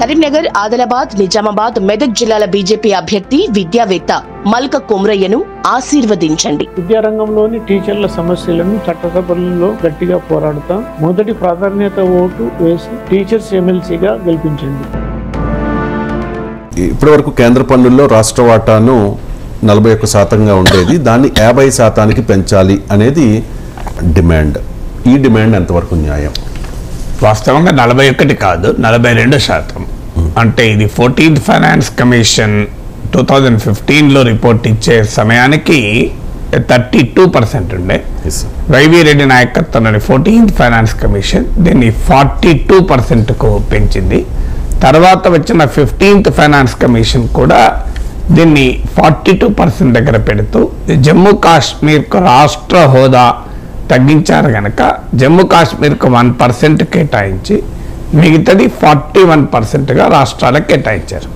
కరీంనగర్, ఆదిలాబాద్, నిజామాబాద్, మెదక్ జిల్లాల బీజేపీ అభ్యర్థి విద్యావేత్త మల్క కొమ్రయ్యను ఆశీర్వదించండి. విద్యారంగంలోని టీచర్ల సమస్యలను చట్టసభలలో గట్టిగా పోరాడుతాం. మొదటి ప్రాధాన్యత ఓటు వేసి టీచర్స్ ఎమ్మెల్సీగా గెలిపించండి. ఇప్పటి వరకు కేంద్ర పన్నుల్లో రాష్ట్ర వాటాను 41% ఉండేది, దాన్ని 50% పెంచాలి అనేది డిమాండ్. ఈ డిమాండ్ ఎంతవరకు న్యాయం? వాస్తవంగా 41 కాదు, 42%. అంటే ఇది 14th ఫైనాన్స్ కమిషన్ 2015లో రిపోర్ట్ ఇచ్చే సమయానికి 32% ఉండే. వైవి రెడ్డి నాయకత్వంలోని 14th ఫైనాన్స్ కమిషన్ దీన్ని 42%కు పెంచింది. తర్వాత వచ్చిన 15th ఫైనాన్స్ కమిషన్ కూడా దీన్ని 42% దగ్గర పెడుతూ జమ్మూ కాశ్మీర్కు రాష్ట్ర హోదా తగ్గించారు కనుక జమ్మూ కాశ్మీర్కు 1% కేటాయించి మిగతాది 41%గా రాష్ట్రాలకు కేటాయించారు.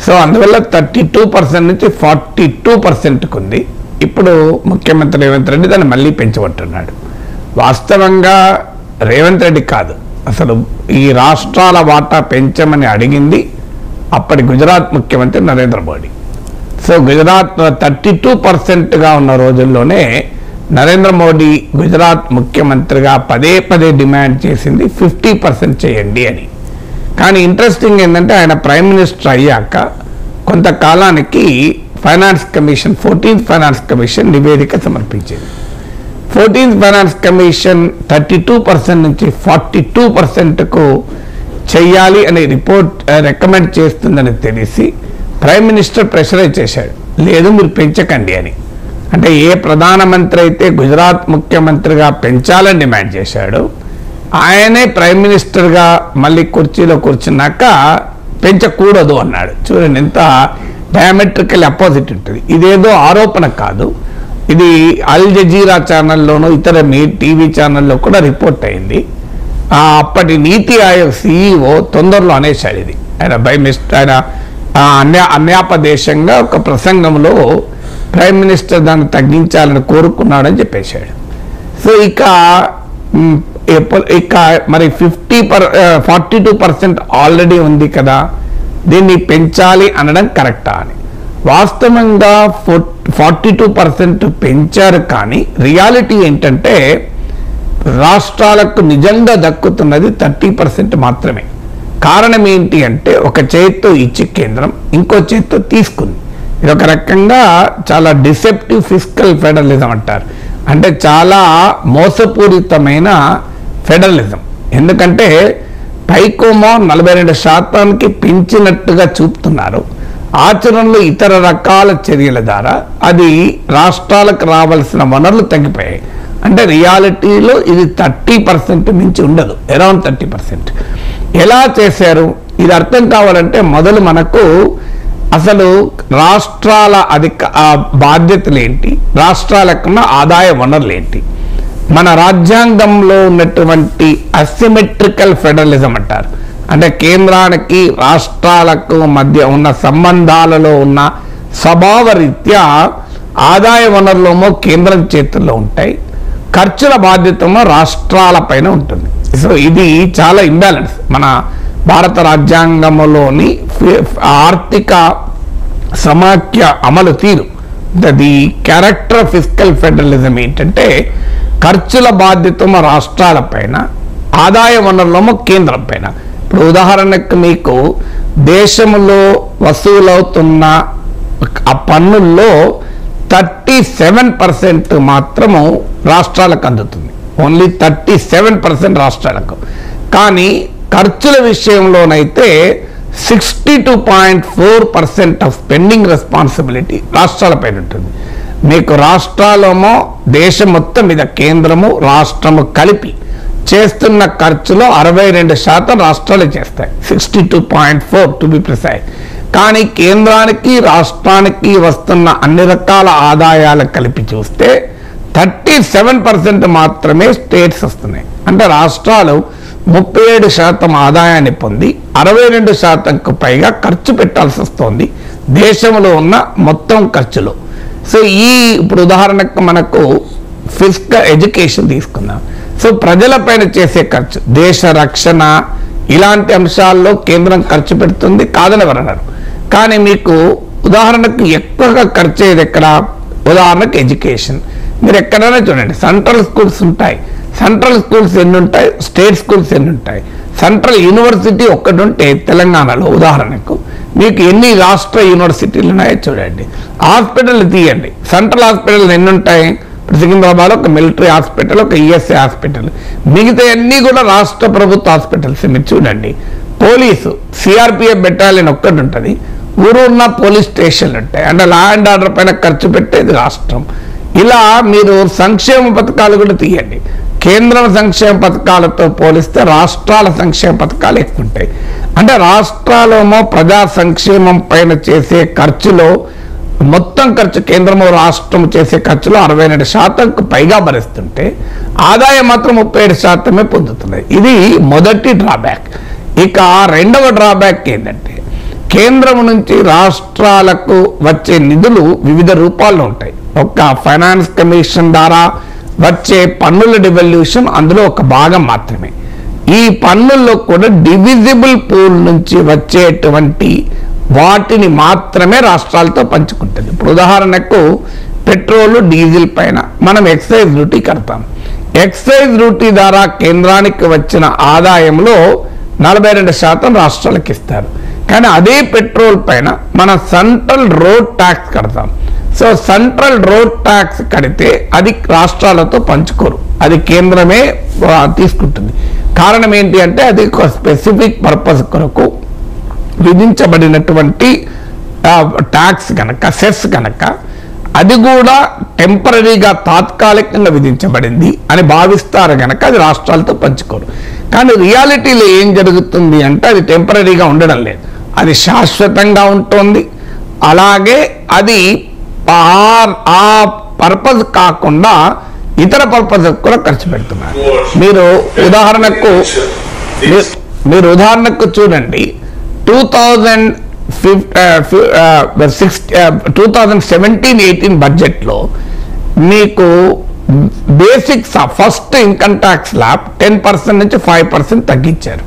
సో అందువల్ల 32% నుంచి 42%కు ఉంది. ఇప్పుడు ముఖ్యమంత్రి రేవంత్ రెడ్డి దాన్ని మళ్ళీ పెంచబట్టున్నాడు. వాస్తవంగా రేవంత్ రెడ్డి కాదు, అసలు ఈ రాష్ట్రాల వాటా పెంచమని అడిగింది అప్పటి గుజరాత్ ముఖ్యమంత్రి నరేంద్ర మోడీ. సో గుజరాత్ 32%గా ఉన్న రోజుల్లోనే నరేంద్ర మోడీ గుజరాత్ ముఖ్యమంత్రిగా పదే డిమాండ్ చేసింది 50% చేయండి అని. కానీ ఇంట్రెస్టింగ్ ఏంటంటే ఆయన ప్రైమ్ మినిస్టర్ అయ్యాక కొంతకాలానికి finance commission 14th finance commission నివేదిక సమర్పించింది. 14th ఫైనాన్స్ కమిషన్ 32% నుంచి 42%కు చెయ్యాలి అనే రిపోర్ట్ రికమెండ్ చేస్తుందని తెలిసి ప్రైమ్ మినిస్టర్ ప్రెషరైజ్ చేశాడు, లేదు మీరు పెంచకండి అని. అంటే ఏ ప్రధానమంత్రి అయితే గుజరాత్ ముఖ్యమంత్రిగా పెంచాలని డిమాండ్ చేశాడు, ఆయనే ప్రైమ్ మినిస్టర్గా మళ్ళీ కుర్చీలో కూర్చున్నాక పెంచకూడదు అన్నాడు. చూడండి ఎంత డయామెట్రికల్ అపోజిట్ ఉంటుంది. ఇదేదో ఆరోపణ కాదు, ఇది అల్ జజీరా ఛానల్లోనూ ఇతర టీవీ ఛానల్లో కూడా రిపోర్ట్ అయింది. అప్పటి నీతి ఆయోగ్ CEO తొందరలో అనేశాడు ఇది. ఆయన అన్యాపదేశంగా ఒక ప్రసంగంలో ప్రైమ్ మినిస్టర్ దాన్ని తగ్గించాలని కోరుకున్నాడని చెప్పేశాడు. సో ఇక మరి 42% ఆల్రెడీ ఉంది కదా, దీన్ని పెంచాలి అనడం కరెక్టా అని. వాస్తవంగా 42% పెంచారు, కానీ రియాలిటీ ఏంటంటే రాష్ట్రాలకు నిజంగా దక్కుతున్నది 30% మాత్రమే. కారణం ఏంటి అంటే ఒక చేత్తో ఇచ్చి కేంద్రం ఇంకో చేత్తో తీసుకుంది. ఇది ఒక రకంగా చాలా డిసెప్టివ్ ఫిస్కల్ ఫెడరలిజం అంటారు. అంటే చాలా మోసపూరితమైన ఫెడరలిజం. ఎందుకంటే పైకోమో 42%కి పెంచినట్టుగా చూపుతున్నారు, ఆచరణలో ఇతర రకాల చర్యల ద్వారా అది రాష్ట్రాలకు రావాల్సిన వనరులు తగ్గిపోయాయి. అంటే రియాలిటీలో ఇది 30% మించి ఉండదు, అరౌండ్ 30%. ఎలా చేశారు ఇది అర్థం కావాలంటే మొదలు మనకు అసలు రాష్ట్రాల బాధ్యతలు ఏంటి, రాష్ట్రాలకున్న ఆదాయ వనరులు ఏంటి. మన రాజ్యాంగంలో ఉన్నటువంటి అసిమెట్రికల్ ఫెడరలిజం అంటారు. అంటే కేంద్రానికి రాష్ట్రాలకు మధ్య ఉన్న సంబంధాలలో ఉన్న స్వభావ రీత్యా ఆదాయ వనరులేమో కేంద్రం చేతుల్లో ఉంటాయి, ఖర్చుల బాధ్యతమో రాష్ట్రాల పైన ఉంటుంది. సో ఇది చాలా ఇంబ్యాలెన్స్. మన భారత రాజ్యాంగంలోని ఆర్థిక సమాఖ్య అమలు తీరు, the character of fiscal federalism ఏంటంటే ఖర్చుల బాధ్యతమో రాష్ట్రాల పైన, ఆదాయ వనరులేమో కేంద్రం పైన. ఇప్పుడు ఉదాహరణకు మీకు దేశంలో వసూలవుతున్న ఆ పన్నుల్లో 37% మాత్రము రాష్ట్రాలకు అందుతుంది, ఓన్లీ 37% రాష్ట్రాలకు. కానీ ఖర్చుల విషయంలోనైతే 62.4% ఆఫ్ పెండింగ్ రెస్పాన్సిబిలిటీ రాష్ట్రాలపైన ఉంటుంది. మీకు రాష్ట్రాలేమో దేశం మొత్తం మీద కేంద్రము రాష్ట్రము కలిపి చేస్తున్న ఖర్చులో 62% రాష్ట్రాలే చేస్తాయి, 62.4 టు బి ప్రిసైజ్. కానీ కేంద్రానికి రాష్ట్రానికి వస్తున్న అన్ని రకాల ఆదాయాలు కలిపి చూస్తే 37% మాత్రమే స్టేట్స్ వస్తున్నాయి. అంటే రాష్ట్రాలు 37% ఆదాయాన్ని పొంది 62%కు పైగా ఖర్చు పెట్టాల్సి వస్తుంది దేశంలో ఉన్న మొత్తం ఖర్చులో. సో ఇప్పుడు ఉదాహరణకు మనకు ఫిజికల్ ఎడ్యుకేషన్ తీసుకుందాం. సో ప్రజలపైన చేసే ఖర్చు, దేశ రక్షణ, ఇలాంటి అంశాల్లో కేంద్రం ఖర్చు పెడుతుంది కాదని ఎవరన్నారు. కానీ మీకు ఉదాహరణకు ఎక్కువగా ఖర్చు అయ్యేది ఎక్కడ, ఉదాహరణకు ఎడ్యుకేషన్. మీరు ఎక్కడైనా చూడండి, సెంట్రల్ స్కూల్స్ ఉంటాయి. సెంట్రల్ స్కూల్స్ ఎన్ని ఉంటాయి, స్టేట్ స్కూల్స్ ఎన్ని ఉంటాయి. సెంట్రల్ యూనివర్సిటీ ఒక్కటి ఉంటే తెలంగాణలో ఉదాహరణకు మీకు ఎన్ని రాష్ట్ర యూనివర్సిటీలు ఉన్నాయో చూడండి. హాస్పిటల్ తీయండి, సెంట్రల్ హాస్పిటల్ ఎన్ని ఉంటాయి. ఇప్పుడు సికింద్రాబాద్ ఒక మిలిటరీ హాస్పిటల్, ఒక ఈఎస్ఐ హాస్పిటల్, మిగతా అన్నీ కూడా రాష్ట్ర ప్రభుత్వ హాస్పిటల్స్. మీరు చూడండి, పోలీసు సిఆర్పిఎఫ్ బెటాలియన్ ఒక్కటి ఉంటుంది, ఊరున్న పోలీస్ స్టేషన్లు ఉంటాయి. అంటే లా అండ్ ఆర్డర్ పైన ఖర్చు పెట్టేది రాష్ట్రం. ఇలా మీరు సంక్షేమ పథకాలు కూడా తీయండి. కేంద్రం సంక్షేమ పథకాలతో పోలిస్తే రాష్ట్రాల సంక్షేమ పథకాలు ఎక్కువ ఉంటాయి. అంటే రాష్ట్రాలేమో ప్రజా సంక్షేమం పైన చేసే ఖర్చులో మొత్తం ఖర్చు కేంద్రము రాష్ట్రం చేసే ఖర్చులో 62% పైగా భరిస్తుంటే ఆదాయం మాత్రం 37% పొందుతున్నాయి. ఇది మొదటి డ్రాబ్యాక్. ఇక రెండవ డ్రాబ్యాక్ ఏంటంటే కేంద్రం నుంచి రాష్ట్రాలకు వచ్చే నిధులు వివిధ రూపాల్లో ఉంటాయి. ఒక ఫైనాన్స్ కమిషన్ ద్వారా వచ్చే పన్నుల డివల్యూషన్ అందులో ఒక భాగం మాత్రమే. ఈ పన్నుల్లో కూడా డివిజిబుల్ పూల్ నుంచి వచ్చేటువంటి వాటిని మాత్రమే రాష్ట్రాలతో పంచుకుంటుంది. ఇప్పుడు ఉదాహరణకు పెట్రోలు డీజిల్ పైన మనం ఎక్సైజ్ డ్యూటీ కడతాం. ఎక్సైజ్ డ్యూటీ ద్వారా కేంద్రానికి వచ్చిన ఆదాయంలో 42% రాష్ట్రాలకు ఇస్తారు. కానీ అదే పెట్రోల్ పైన మన సెంట్రల్ రోడ్ ట్యాక్స్ కడతాం. సో సెంట్రల్ రోడ్ ట్యాక్స్ కడితే అది రాష్ట్రాలతో పంచుకోరు, అది కేంద్రమే తీసుకుంటుంది. కారణం ఏంటి అంటే అది ఒక స్పెసిఫిక్ పర్పస్ కొరకు విధించబడినటువంటి ట్యాక్స్ కనుక, సెస్ కనుక అది కూడా టెంపరీగా తాత్కాలికంగా విధించబడింది అని భావిస్తారు కనుక అది రాష్ట్రాలతో పంచుకోరు. కానీ రియాలిటీలో ఏం జరుగుతుంది అంటే అది టెంపరీగా ఉండడం లేదు, అది శాశ్వతంగా ఉంటుంది. అలాగే అది ఆ పర్పస్ కాకుండా ఇతర పర్పస్ కూడా ఖర్చు పెడుతున్నారు. మీరు ఉదాహరణకు చూడండి, 2017-18 బడ్జెట్లో మీకు basics first income tax slab 10% నుంచి 5% తగ్గించారు.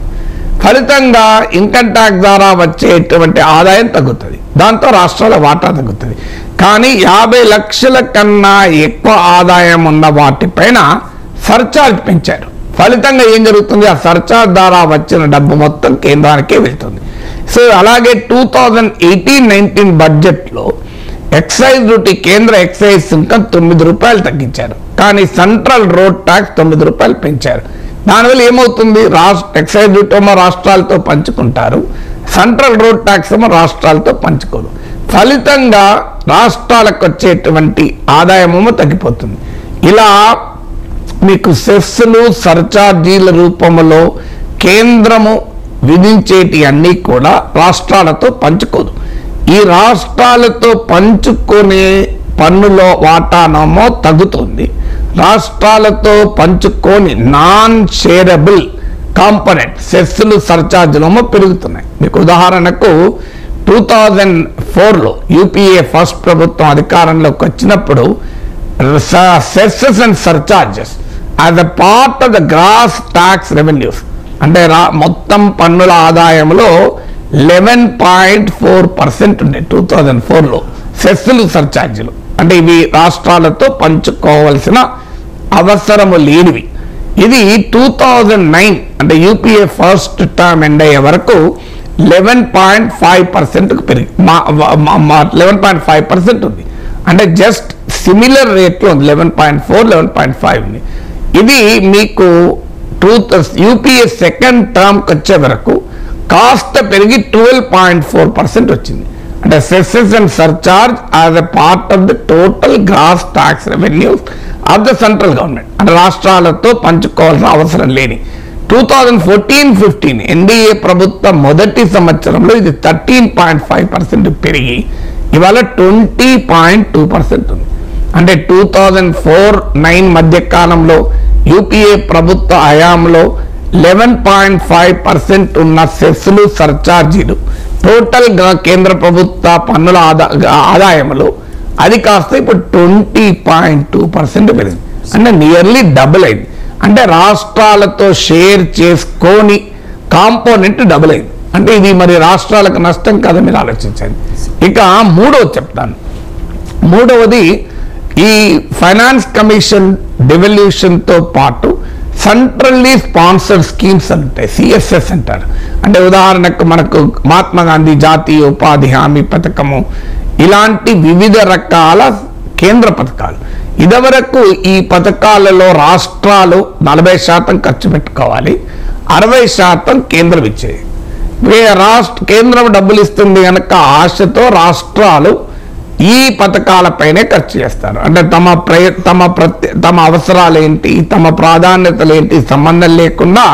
ఫలితంగా ఇన్కమ్ ట్యాక్స్ ద్వారా వచ్చేటువంటి ఆదాయం తగ్గుతుంది, దాంతో రాష్ట్రాల వాటా తగ్గుతుంది. కానీ 50 లక్షల కన్నా ఎక్కువ ఆదాయం ఉన్న వాటిపైన సర్చార్జ్ పెంచారు. ఫలితంగా ఏం జరుగుతుంది, ఆ సర్చార్జ్ ద్వారా వచ్చిన డబ్బు మొత్తం కేంద్రానికే వెళ్తుంది. సో అలాగే 2018-19 బడ్జెట్లో ఎక్సైజ్ డ్యూటీ, కేంద్ర ఎక్సైజ్ సుంకం 9 రూపాయలు తగ్గించారు. కానీ సెంట్రల్ రోడ్ ట్యాక్స్ 9 రూపాయలు పెంచారు. దానివల్ల ఏమవుతుంది, ఎక్సైజ్ డ్యూటీ ఏమో రాష్ట్రాలతో పంచుకుంటారు, సెంట్రల్ రోడ్ ట్యాక్స్ ఏమో రాష్ట్రాలతో పంచుకోరు. ఫలితంగా రాష్ట్రాలకు వచ్చేటువంటి ఆదాయమేమో తగ్గిపోతుంది. ఇలా మీకు సెస్లు సర్చార్జీల రూపంలో కేంద్రము విధించేటి అన్నీ కూడా రాష్ట్రాలతో పంచుకోదు. ఈ రాష్ట్రాలతో పంచుకునే పన్నులో వాటానేమో తగ్గుతుంది, రాష్ట్రాలతో పంచుకొని నాన్ షేరబుల్ కాంపోనెంట్ సెస్లు సర్చార్జీలేమో పెరుగుతున్నాయి. మీకు ఉదాహరణకు 2004లో యూపీఏ ఫస్ట్ ప్రభుత్వం అధికారంలోకి వచ్చినప్పుడు cesses and surcharges as a part of the gross tax revenues అంటే మొత్తం పన్నుల ఆదాయంలో 11.4% ఉండే 2004లో సెస్సులు సర్చార్జీలు. అంటే ఇవి రాష్ట్రాలతో పంచుకోవాల్సిన అవసరము లేనివి. ఇది 2009 అంటే యూపీఏ ఫస్ట్ టర్మ్ ఎండ్ అయ్యే వరకు 11.5%కు పెరిగి 11.5% ఉంది. అంటే జస్ట్ సిమిలర్ రేట్లో ఉంది, 11.4, 11.5 ఉంది. ఇది మీకు యూపీఏ సెకండ్ టర్మ్కి వచ్చే వరకు కాస్త పెరిగి 12.4% వచ్చింది. అంటే cesses and surcharge as a part of the total gross tax revenues of the central government, అంటే రాష్ట్రాలతో పంచుకోవాల్సిన అవసరం లేని. 2014-15 ఎన్డీఏ ప్రభుత్వం మొదటి సంవత్సరంలో ఇది 13.5% పెరిగి ఇవాళ 20.2% ఉంది. అంటే 2004-9 మధ్య కాలంలో యూపీఏ ప్రభుత్వ హయాంలో 11.5% ఉన్న సెస్లు సర్చార్జీలు టోటల్ కేంద్ర ప్రభుత్వ పన్నుల ఆదాయంలో అది కాస్త ఇప్పుడు 20.2% పెరిగింది. అంటే నియర్లీ డబుల్ అయింది. అంటే రాష్ట్రాలతో షేర్ చేసుకొని కాంపోనెంట్ డబుల్ అయింది. అంటే ఇది మరి రాష్ట్రాలకు నష్టం కదా, మీరు ఆలోచించండి. ఇక మూడవది చెప్తాను. మూడవది ఈ ఫైనాన్స్ కమిషన్ డెవల్యూషన్తో పాటు సెంట్రల్లీ స్పాన్సర్డ్ స్కీమ్స్ ఉంటాయి, సిఎస్ఎస్ అంటారు. అంటే ఉదాహరణకు మనకు మహాత్మా గాంధీ జాతీయ ఉపాధి హామీ పథకము, ఇలాంటి వివిధ రకాల కేంద్ర పథకాలు. ఇదివరకు ఈ పథకాలలో రాష్ట్రాలు 40% ఖర్చు పెట్టుకోవాలి, 60% కేంద్రం ఇచ్చేది. కేంద్రం డబ్బులు ఇస్తుంది కనుక ఆశతో రాష్ట్రాలు ఈ పథకాలపైనే ఖర్చు చేస్తారు. అంటే తమ అవసరాలు ఏంటి, తమ ప్రాధాన్యతలు ఏంటి సంబంధం లేకుండా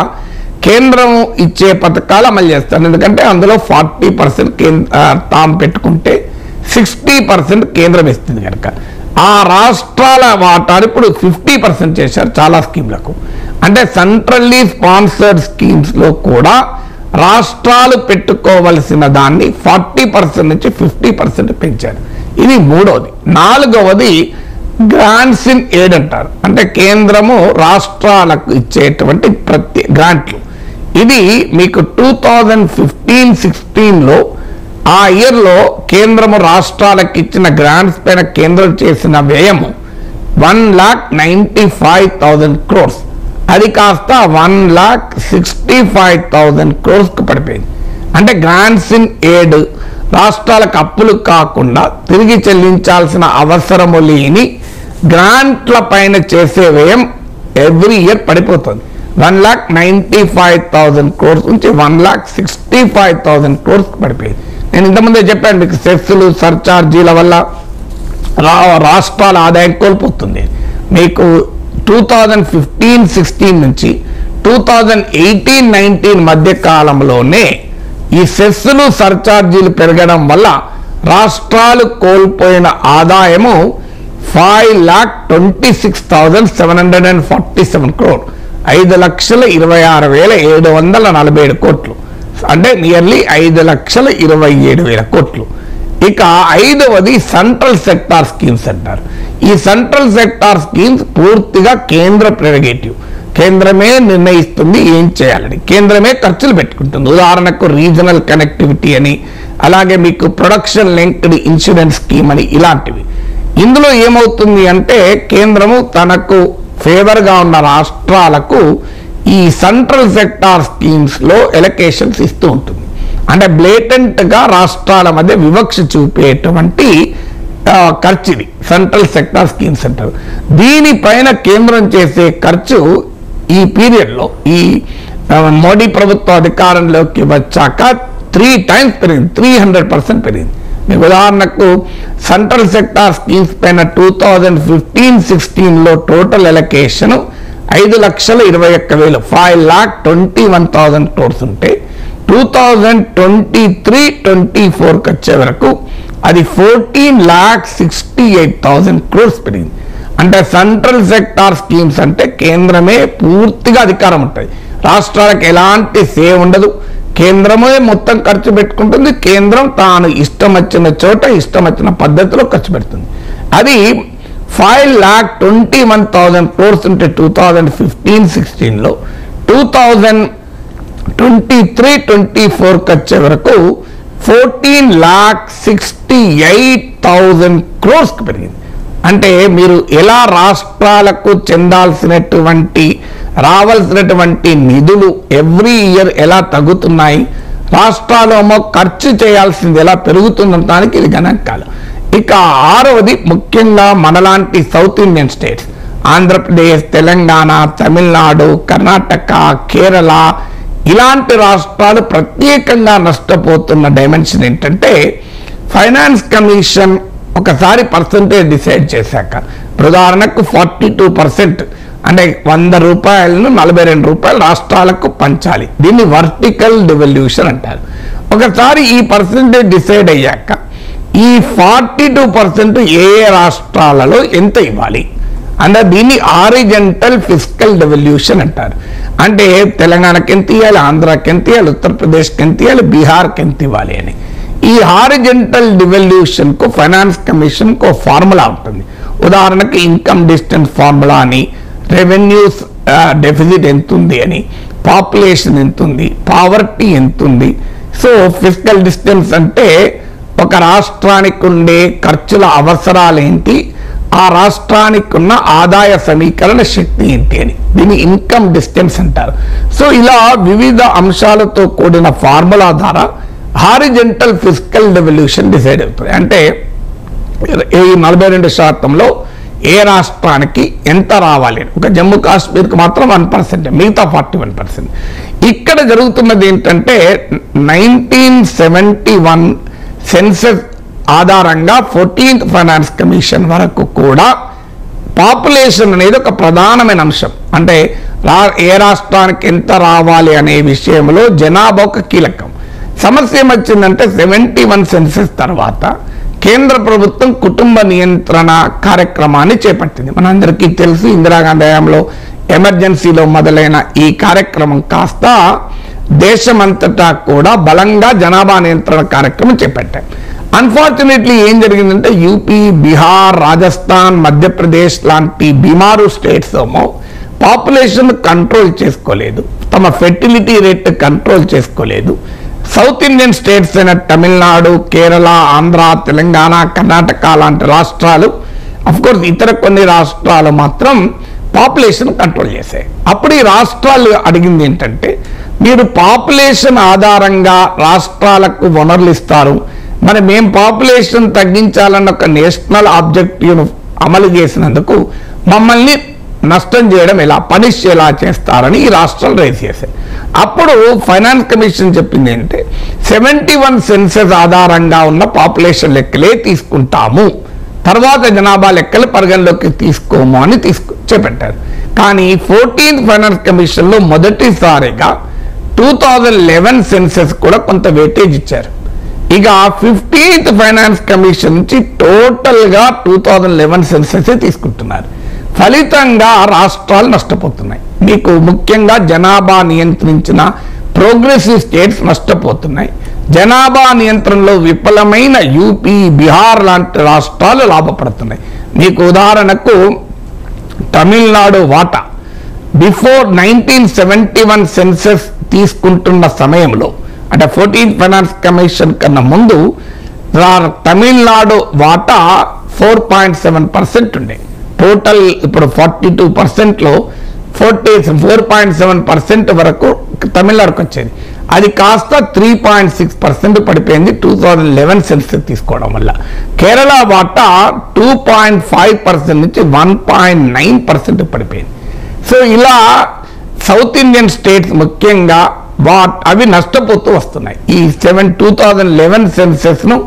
కేంద్రం ఇచ్చే పథకాలు అమలు చేస్తారు. ఎందుకంటే అందులో 40% తాము పెట్టుకుంటే 60% కేంద్రం ఇస్తుంది కనుక ఆ రాష్ట్రాల వాటాను ఇప్పుడు 50% చేశారు చాలా స్కీమ్లకు. అంటే సెంట్రల్లీ స్పాన్సర్డ్ స్కీమ్స్లో కూడా రాష్ట్రాలు పెట్టుకోవలసిన దాన్ని 40% నుంచి 50% పెంచారు. ఇది మూడవది. నాలుగవది గ్రాంట్స్ ఇన్ ఎయిడ్ అంటారు. అంటే కేంద్రము రాష్ట్రాలకు ఇచ్చేటువంటి గ్రాంట్లు. ఇది మీకు 2015-16లో ఆ ఇయర్లో కేంద్రము రాష్ట్రాలకు ఇచ్చిన గ్రాంట్స్ పైన కేంద్రం చేసిన వ్యయము 1,95,000 crores. అది కాస్త 1,65,000 crores పడిపోయింది. అంటే గ్రాంట్స్ ఇన్ ఎయిడ్ రాష్ట్రాలకు అప్పులు కాకుండా తిరిగి చెల్లించాల్సిన అవసరము లేని గ్రాంట్ల పైన చేసే వ్యయం ఎవ్రీ ఇయర్ పడిపోతుంది. 1,95,000 crores నుంచి 1,65,000 crores పడిపోయింది. నేను ఇంతకుముందే చెప్పాను మీకు, సెస్సులు సర్చార్జీల వల్ల రాష్ట్రాల ఆదాయం కోల్పోతుంది. మీకు 2015-16 నుంచి 2018-19 మధ్య కాలంలోనే ఈ సెస్సులు సర్చార్జీలు పెరగడం వల్ల రాష్ట్రాలు కోల్పోయిన ఆదాయము 5,26,747 crores, 5,26,747 కోట్లు. అంటే నియర్లీ 5,27,000 కోట్లు. ఇక ఐదవది సెంట్రల్ సెక్టార్ స్కీమ్స్ అంటారు. ఈ సెంట్రల్ సెక్టార్ స్కీమ్స్ పూర్తిగా కేంద్ర ప్రెరగేటివ్. కేంద్రమే నిర్ణయిస్తుంది ఏం చేయాలని, కేంద్రమే ఖర్చులు పెట్టుకుంటుంది. ఉదాహరణకు రీజనల్ కనెక్టివిటీ అని, అలాగే మీకు ప్రొడక్షన్ లింక్డ్ ఇన్సూరెన్స్ స్కీమ్ అని, ఇలాంటివి. ఇందులో ఏమవుతుంది అంటే కేంద్రము తనకు ఫేవర్గా ఉన్న రాష్ట్రాలకు ఈ సెంట్రల్ సెక్టార్ స్కీమ్స్లో ఎలకేషన్స్ ఇస్తూ ఉంటుంది. అంటే బ్లేటెంట్గా రాష్ట్రాల మధ్య వివక్ష చూపేటువంటి ఖర్చు ఇది సెంట్రల్ సెక్టార్ స్కీమ్స్ అంటారు. దీనిపైన కేంద్రం చేసే ఖర్చు ఈ పీరియడ్లో ఈ మోడీ ప్రభుత్వం అధికారంలోకి వచ్చాక 3 times పెరిగింది, 300% పెరిగింది. మీకు ఉదాహరణకు సెంట్రల్ సెక్టార్ స్కీమ్స్ పైన 2015-16లో టోటల్ ఎలకేషన్ 5,21,000 5,21,000 crores ఉంటే 2023-24 వచ్చే వరకు అది 14,68,000 crores పెరిగింది. అంటే సెంట్రల్ సెక్టార్ స్కీమ్స్ అంటే కేంద్రమే పూర్తిగా అధికారం ఉంటుంది, రాష్ట్రాలకు ఎలాంటి సేవ ఉండదు. కేంద్రమే మొత్తం ఖర్చు పెట్టుకుంటుంది. కేంద్రం తాను ఇష్టం వచ్చిన చోట ఇష్టం వచ్చిన పద్ధతిలో ఖర్చు పెడుతుంది. అది 5,21,000 crores ఉంటే 2015-16లో 2023-24 వచ్చే వరకు 14,68,000 crores పెరిగింది. అంటే మీరు ఎలా రాష్ట్రాలకు చెందాల్సినటువంటి రావాల్సినటువంటి నిధులు ఎవ్రీ ఇయర్ ఎలా తగ్గుతున్నాయి, రాష్ట్రాలేమో ఖర్చు చేయాల్సింది ఎలా పెరుగుతుందనడానికి ఇది గణాంకాలు. ఇక ఆరవది ముఖ్యంగా మనలాంటి south Indian states Andhra Pradesh, Telangana, Tamil Nadu, Karnataka, Kerala ఇలాంటి రాష్ట్రాలు ప్రత్యేకంగా నష్టపోతున్న డైమెన్షన్ ఏంటంటే ఫైనాన్స్ కమిషన్ ఒకసారి పర్సంటేజ్ డిసైడ్ చేశాక, ఉదాహరణకు 42% అంటే 100 రూపాయలను 42 రూపాయలు రాష్ట్రాలకు పంచాలి. దీన్ని వర్టికల్ డివల్యూషన్ అంటారు. ఒకసారి ఈ పర్సంటేజ్ డిసైడ్ అయ్యాక ఈ 42% ఏ రాష్ట్రాలలో ఎంత ఇవ్వాలి అంటే దీన్ని హారిజంటల్ ఫిస్కల్ డివల్యూషన్ అంటారు. అంటే తెలంగాణకి ఎంత ఇవ్వాలి, ఆంధ్రాకి ఎంత ఇవ్వాలి, ఉత్తరప్రదేశ్కి ఎంత ఇవ్వాలి, బీహార్కి ఎంత ఇవ్వాలి అని. ఈ హారిజంటల్ డివల్యూషన్కు ఫైనాన్స్ కమిషన్కు ఫార్ములా ఉంటుంది. ఉదాహరణకు ఇన్కమ్ డిస్టెన్స్ ఫార్ములా అని, రెవెన్యూస్ డెఫిసిట్ ఎంత ఉంది అని, పాపులేషన్ ఎంత ఉంది, పావర్టీ ఎంత ఉంది. సో ఫిజికల్ డిస్టెన్స్ అంటే ఒక రాష్ట్రానికి ఉండే ఖర్చుల అవసరాలు ఏంటి, ఆ రాష్ట్రానికి ఉన్న ఆదాయ సమీకరణ శక్తి ఏంటి అని, దీన్ని ఇన్కమ్ డిస్టెన్స్ అంటారు. సో ఇలా వివిధ అంశాలతో కూడిన ఫార్ములా ద్వారా హారిజెంటల్ ఫిజికల్ డెవల్యూషన్ డిసైడ్ అవుతుంది. అంటే ఈ 42%లో ఏ రాష్ట్రానికి ఎంత రావాలి, ఒక జమ్మూ కాశ్మీర్కి మాత్రం 1%, మిగతా 41%. ఇక్కడ జరుగుతున్నది ఏంటంటే 1971 సెన్సస్ ఆధారంగా 14th ఫైనాన్స్ కమిషన్ వరకు కూడా పాపులేషన్ అనేది ఒక ప్రధానమైన అంశం. అంటే ఏ రాష్ట్రానికి ఎంత రావాలి అనే విషయంలో జనాభా ఒక కీలకం. సమస్య ఏమొచ్చిందంటే 71 సెన్సస్ తర్వాత కేంద్ర ప్రభుత్వం కుటుంబ నియంత్రణ కార్యక్రమాన్ని చేపట్టింది. మనందరికీ తెలుసు, ఇందిరాగాంధీ హయాంలో ఎమర్జెన్సీలో మొదలైన ఈ కార్యక్రమం కాస్త దేశమంతటా కూడా బలంగా జనాభా నియంత్రణ కార్యక్రమం చేపట్టారు. అన్ఫార్చునేట్లీ ఏం జరిగిందంటే యూపీ, బీహార్, రాజస్థాన్, మధ్యప్రదేశ్ లాంటి బీమారు స్టేట్స్ ఏమో పాపులేషన్ కంట్రోల్ చేసుకోలేదు, తమ ఫెర్టిలిటీ రేట్ కంట్రోల్ చేసుకోలేదు. సౌత్ ఇండియన్ స్టేట్స్ అయిన తమిళనాడు, కేరళ, ఆంధ్ర, తెలంగాణ, కర్ణాటక లాంటి రాష్ట్రాలు, అఫ్కోర్స్ ఇతర కొన్ని రాష్ట్రాలు మాత్రం పాపులేషన్ కంట్రోల్ చేశాయి. అప్పుడు ఈ రాష్ట్రాలు అడిగింది ఏంటంటే, మీరు పాపులేషన్ ఆధారంగా రాష్ట్రాలకు వనరులు ఇస్తారు, మరి మేము పాపులేషన్ తగ్గించాలన్న ఒక నేషనల్ ఆబ్జెక్టివ్ను అమలు చేసినందుకు మమ్మల్ని నష్టం చేయడం ఎలా, పనిష్ ఎలా చేస్తారని ఈ రాష్ట్రాలు రైజ్ చేశాయి. అప్పుడు ఫైనాన్స్ కమిషన్ చెప్పింది ఏంటంటే 71 సెన్సస్ ఆధారంగా ఉన్న పాపులేషన్ లెక్కలే తీసుకుంటాము, తర్వాత జనాభా లెక్కలు పరిగణలోకి తీసుకోము అని చేపట్టారు. కానీ 14th ఫైనాన్స్ కమిషన్లో మొదటిసారిగా 2011 సెన్సస్ కూడా కొంత వెయిటేజ్ ఇచ్చారు. ఇక 15th ఫైనాన్స్ కమిషన్ నుంచి టోటల్గా 2011 సెన్సస్ తీసుకుంటున్నారు. ఫలితంగా రాష్ట్రాలు నష్టపోతున్నాయి. మీకు ముఖ్యంగా జనాభా నియంత్రించిన ప్రోగ్రెసివ్ స్టేట్స్ నష్టపోతున్నాయి. జనాభా నియంత్రణలో విఫలమైన యూపీ, బీహార్ లాంటి రాష్ట్రాలు లాభపడుతున్నాయి. మీకు ఉదాహరణకు తమిళనాడు వాటా బిఫోర్ 1971 సెన్సస్ తీసుకుంటున్న సమయంలో, అంటే 14th ఫైనాన్స్ కమిషన్ కన్నా ముందు తమిళనాడు వాటా 4.7% ఉండే. టోటల్ ఇప్పుడు 42%లో 4.7% వరకు తమిళనాడుకు వచ్చేది. అది కాస్త 3.6% పడిపోయింది 2011 సెన్సస్ తీసుకోవడం వల్ల. కేరళ వాటా 2.5% నుంచి 1.9% పడిపోయింది. సో ఇలా సౌత్ ఇండియన్ స్టేట్స్ ముఖ్యంగా అవి నష్టపోతూ వస్తున్నాయి ఈ 2011 సెన్సస్ను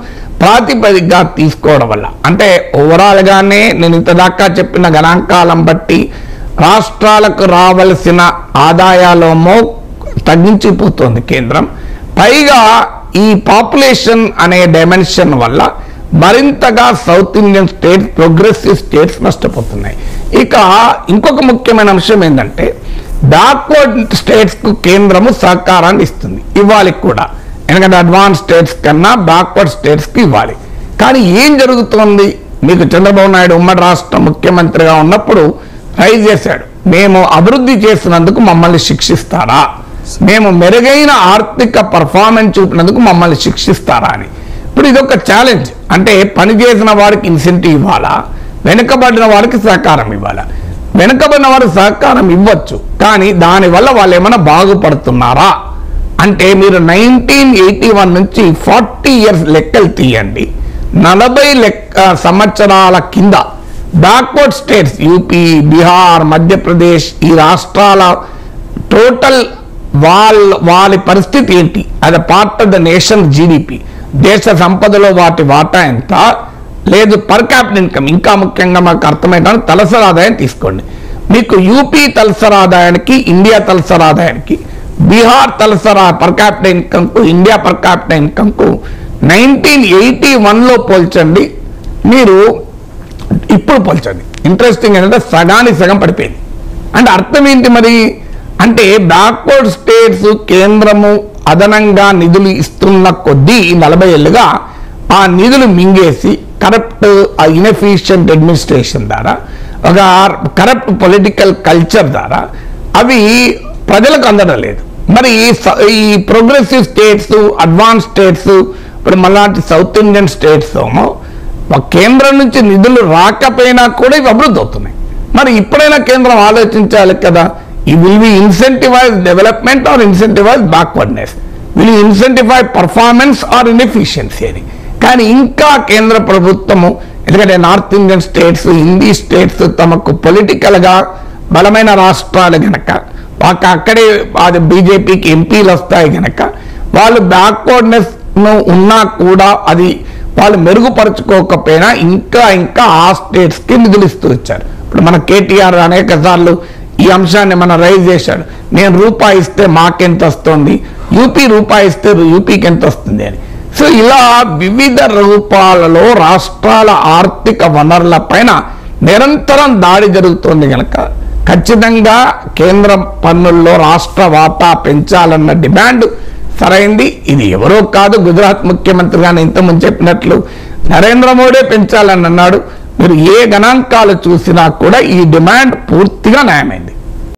ప్రాతిపదికగా తీసుకోవడం వల్ల. అంటే ఓవరాల్గానే నేను ఇంతదాకా చెప్పిన గణాంకాలను బట్టి రాష్ట్రాలకు రావలసిన ఆదాయాలేమో తగ్గించిపోతుంది కేంద్రం. పైగా ఈ పాపులేషన్ అనే డైమెన్షన్ వల్ల మరింతగా south Indian states, progressive states నష్టపోతున్నాయి. ఇక ఇంకొక ముఖ్యమైన అంశం ఏంటంటే, బ్యాక్వర్డ్ స్టేట్స్కు కేంద్రము సహకారాన్ని ఇస్తుంది, ఇవ్వాలి కూడా. ఎందుకంటే అడ్వాన్స్ స్టేట్స్ కన్నా బ్యాక్వర్డ్ స్టేట్స్కి ఇవ్వాలి. కానీ ఏం జరుగుతోంది, మీకు చంద్రబాబు నాయుడు ఉమ్మడి రాష్ట్ర ముఖ్యమంత్రిగా ఉన్నప్పుడు రైజ్ చేశాడు, మేము అభివృద్ధి చేసినందుకు మమ్మల్ని శిక్షిస్తారా, మేము మెరుగైన ఆర్థిక పర్ఫార్మెన్స్ చూపినందుకు మమ్మల్ని శిక్షిస్తారా అని. ఇప్పుడు ఇదొక ఛాలెంజ్. అంటే పని చేసిన వారికి ఇన్సెంటివ్ ఇవ్వాలా, వెనుకబడిన వారికి సహకారం ఇవ్వాలా? వెనుకబడిన వారికి సహకారం ఇవ్వచ్చు, కానీ దానివల్ల వాళ్ళు ఏమైనా బాగుపడుతున్నారా అంటే మీరు 1981 నుంచి 40 ఇయర్స్ లెక్కలు తీయండి. 40 సంవత్సరాల కింద backward states UP, Bihar, Madhya Pradesh ఈ రాష్ట్రాల టోటల్ వాళ్ళ పరిస్థితి ఏంటి? అది part of the nation GDP, దేశ సంపదలో వాటి వాటా ఎంత, లేదు పర్ క్యాపిటల్ ఇన్కమ్, ఇంకా ముఖ్యంగా మాకు అర్థమైందని తలసరి ఆదాయం తీసుకోండి. మీకు యూపీ తలసరి ఆదాయానికి, ఇండియా తలసరి ఆదాయానికి, బీహార్ తలసరి పర్ క్యాపిటల్ ఇన్కమ్కు, ఇండియా పర్ క్యాపిటల్ ఇన్కమ్కు 1981లో పోల్చండి, మీరు ఇప్పుడు పోల్చండి. ఇంట్రెస్టింగ్ ఏంటంటే సగానికి సగం పడిపోయింది. అంటే అర్థం ఏంటి మరి అంటే, బ్యాక్వర్డ్ స్టేట్స్ కేంద్రము అదనంగా నిధులు ఇస్తున్న కొద్దీ 40 ఏళ్ళుగా ఆ నిధులు మింగేసి కరప్ట్, ఇన్ఎఫిషియంట్ అడ్మినిస్ట్రేషన్ ద్వారా, ఒక కరప్ట్ పొలిటికల్ కల్చర్ ద్వారా అవి ప్రజలకు అందడం లేదు. మరి ఈ ప్రోగ్రెసివ్ స్టేట్స్, అడ్వాన్స్ స్టేట్స్, ఇప్పుడు మళ్ళీ సౌత్ ఇండియన్ స్టేట్స్ ఏమో కేంద్రం నుంచి నిధులు రాకపోయినా కూడా ఇవి అభివృద్ధి అవుతున్నాయి. మరి ఇప్పుడైనా కేంద్రం ఆలోచించాలి కదా, ఈ will we incentivize development or incentivize backwardness, will incentivize performance or inefficiency అని. కానీ ఇంకా కేంద్ర ప్రభుత్వము, ఎందుకంటే North Indian states, Hindi states తమకు పొలిటికల్గా బలమైన రాష్ట్రాలు గనక, అక్కడే అది బీజేపీకి ఎంపీలు వస్తాయి గనక వాళ్ళు బ్యాక్వర్డ్నెస్ ఉన్నా కూడా అది వాళ్ళు మెరుగుపరచుకోకపోయినా ఇంకా ఆ స్టేట్స్కి నిధులు ఇస్తూ వచ్చారు. ఇప్పుడు మన కేటీఆర్ అనేక సార్లు ఈ అంశాన్ని మనం రైజ్ చేశాడు. నేను రూపాయి ఇస్తే మాకెంత వస్తుంది, యూపీ రూపాయి ఇస్తే యూపీకి ఎంత వస్తుంది అని. సో ఇలా వివిధ రూపాలలో రాష్ట్రాల ఆర్థిక వనరుల పైన నిరంతరం దాడి జరుగుతోంది కనుక ఖచ్చితంగా కేంద్ర పన్నుల్లో రాష్ట్ర వాటా పెంచాలన్న డిమాండ్ సరైంది. ఇది ఎవరో కాదు, గుజరాత్ ముఖ్యమంత్రి గారు ఇంతకుముందు చెప్పినట్లు నరేంద్ర మోడీ పెంచాలని అన్నాడు. మీరు ఏ గణాంకాలు చూసినా కూడా ఈ డిమాండ్ పూర్తిగా న్యాయమైంది.